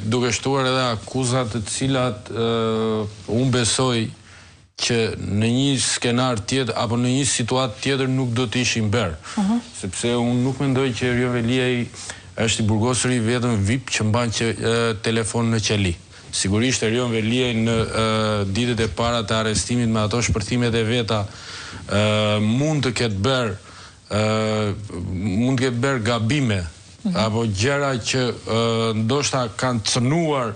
duke shtuar edhe akuzat të cilat unë besoj që në një skenar tjetër apo në një situatë tjetër nuk do të ishin bërë. Sepse unë nuk mendoj që Erion Veliaj është i burgosur i vetëm VIP që mban telefon në qeli. Sigurisht Erion Veliaj në ditët e para të arrestimit me ato shpërthimet e veta mund të ketë bërë gabime apo gjëra që ndoshta kanë cënuar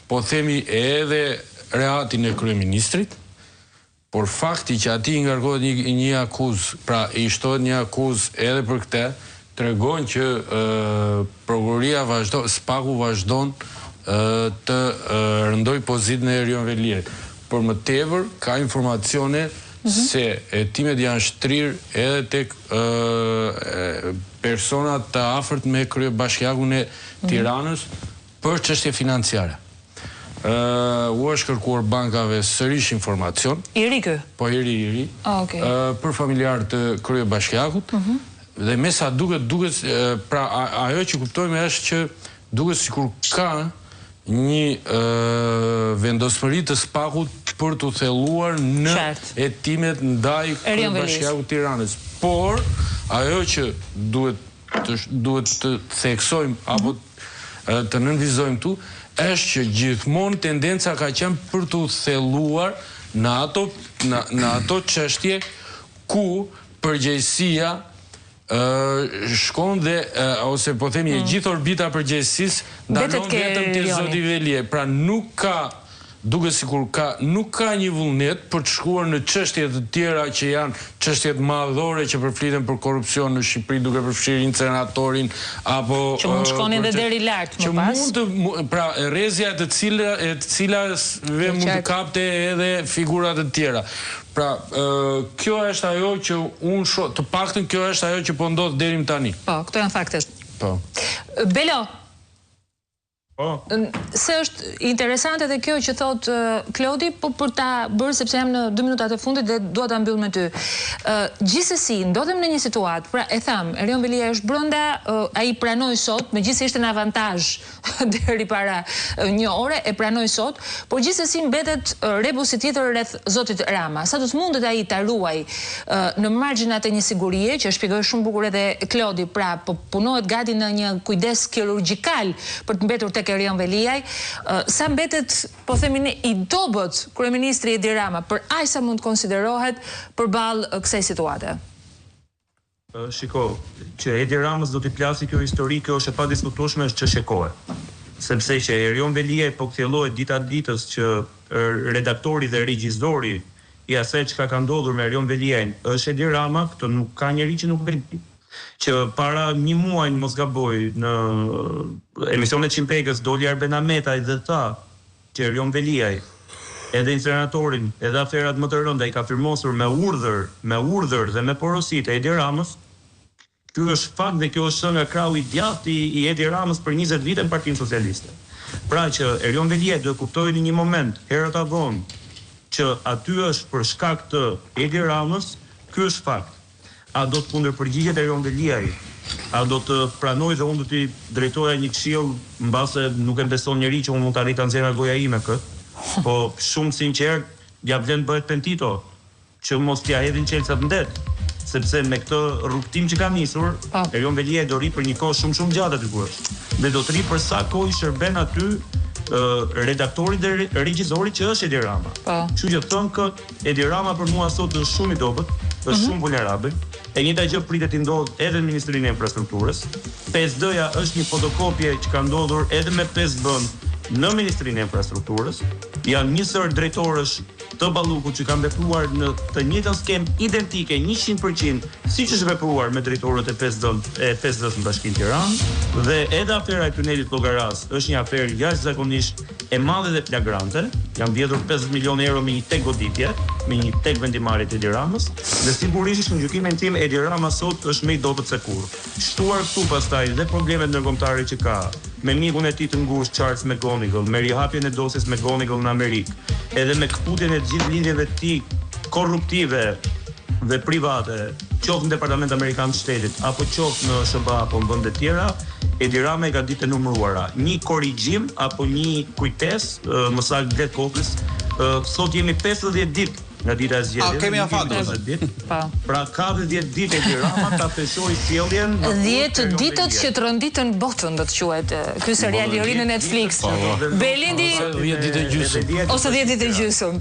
po themi edhe rehatin e kryeministrit, por fakti që ati ngarkohet një akuzë, pra i shtohet një akuzë edhe për këtë, tregon që prokuroria SPAK-u vazhdon të rëndoj pozitën e Erion Veliajt. Por më tepër ka informacione se hetimet janë shtrirë edhe tek personat të afërt me kryebashkiakun e Tiranës për çështje financiare. U është kërkuar bankave sërish informacion. I ri kë? Po i ri. Për familjarë të kryebashkiakut. Dhe me sa duket, pra ajo që kuptojmë është që duket sikur ka një vendosmëri të SPAK-ut për të thelluar në hetimet ndaj kryebashkiakut Tiranës. Por ajo që duhet të theksojmë apo të nënvizojmë tu është që gjithmonë tendenca ka qenë për të thelluar në ato çështje ku përgjegjësia shkon dhe ose po themi e gjithë orbita përgjegjësisë ndalon vetëm te zoti Veliaj. Pra nuk ka një vullnet për të shkuar në çështje të tjera që janë çështjet madhore që përfliten për korrupsion në Shqipëri duke përfshirë incenatorin apo që mund shkonin edhe deri lart më pas. Pra rrezja të cilave mund të kapte edhe figura të tjera. Pra kjo është ajo që unë shoh, të paktën kjo është ajo që po ndodh deri më tani. Po, këto janë faktet. Po. Belo. Se është interesante dhe kjo që thot Klodi, po për ta bërë sepse jam në 2 minutat e fundit dhe dua ta mbyll me ty. Gjithsesi, ndodhem në një situatë, pra e tham, Erion Veliaj është brenda, ai pranoi sot, megjithëse ishte në avantazh deri para një ore, e pranoi sot, por gjithsesi mbetet rebusi tjetër rreth zotit Rama. Sa do të mundet ai ta ruaj në margjinat e një sigurie, që e shpjegoi shumë bukur edhe Klodi, pra po punohet gati në një kujdes kirurgjikal për të mbetur tek Erion Veliaj, sa mbetet, po themi i dobët kryeministri Edi Rama, për aq sa mund të konsiderohet përballë kësaj situate? Shiko, që Edi Ramës do t'i plasi kjo histori, kjo është e padiskutueshme, është që shekohet. Sepse që Erion Veliaj po kthjellohet dita ditës që redaktori dhe regjizori i asaj çka ka ndodhur me Erion Veliajin është Edi Rama, këtë nuk ka njeri që nuk e di. Që para një muaj mos gaboj në emisionet Qimpegës doli Arben Ahmetaj dhe tha që Erion Veliaj edhe incenatorin edhe aferat më të rënda i ka firmosur me urdhër dhe me porosit e Edi Ramës. Ky është fakt dhe kjo është nga krau i djathtë i Edi Ramës për 20 vite në Partinë Socialiste. Pra që Erion Veliaj do kuptojë në një moment herët avon që aty është për shkak të Edi Ramës, ky është fakt. A do të kundërpërgjigjet Erion Veliaj? A do të pranoj dhe unë do t'i drejtoja një këshill mbase nuk e beson njeri që unë mund të arrit ta nxjerr nga goja ime këtë? Po shumë sinqert, ja vlen bëhet pentito që mos t'ia hedhin qelçat në det, sepse me këtë rrugtim që ka nisur, Erion Veliaj do rri për një kohë shumë gjatë aty ku është. Dhe do të rri për sa kohë i shërben aty redaktori dhe regjizori që është Edi Rama. Kështu që thon kë Edi Rama për mua sot është shumë i dobët, është shumë vulnerabël. E njëjta gjë pritet të ndodhë edhe në Ministrinë e Infrastrukturës. 5D-ja është një fotokopje që ka ndodhur edhe me 5B-n në Ministrinë e Infrastrukturës. Janë një sër drejtorësh të Ballukut që kanë vepruar në të njëjtën skemë identike 100% siç është vepruar me drejtorët e 5D-s në Bashkinë Tiranë, dhe edhe afera e tunelit Llogaras është një aferë jashtëzakonisht e madhe dhe flagrante. Janë vjedhur 50 milionë euro me një tek goditje, me një tek vendimarrje të Edi Ramës, dhe sigurisht në gjykimin tim Edi Rama sot është më i dobët se kurrë. Shtuar këtu pastaj dhe problemet ndërkombëtare që ka me mikun e tij të ngushtë Charles McGonigal, me rihapjen e dosjes McGonigal në Amerikë, edhe me kputjen e gjithë lidhjeve të tij korruptive dhe private, qoftë në Departament Amerikan të Shtetit apo qoftë në SBA apo në vende tjera, Edi Rama e ka ditë e numëruara. Një korrigjim apo një kujtesë, më saktë 10 kokës, sot jemi 50 ditë nga dita e zgjedhjeve. Kemi afat. Pra ka 10 ditë Edi Rama ta plotësoj sjelljen. 10 ditët që tronditën botën, do të quhet ky serial i ri në Netflix. Belindi 10 ditë gjysmë. Ose 10 ditë gjysmë.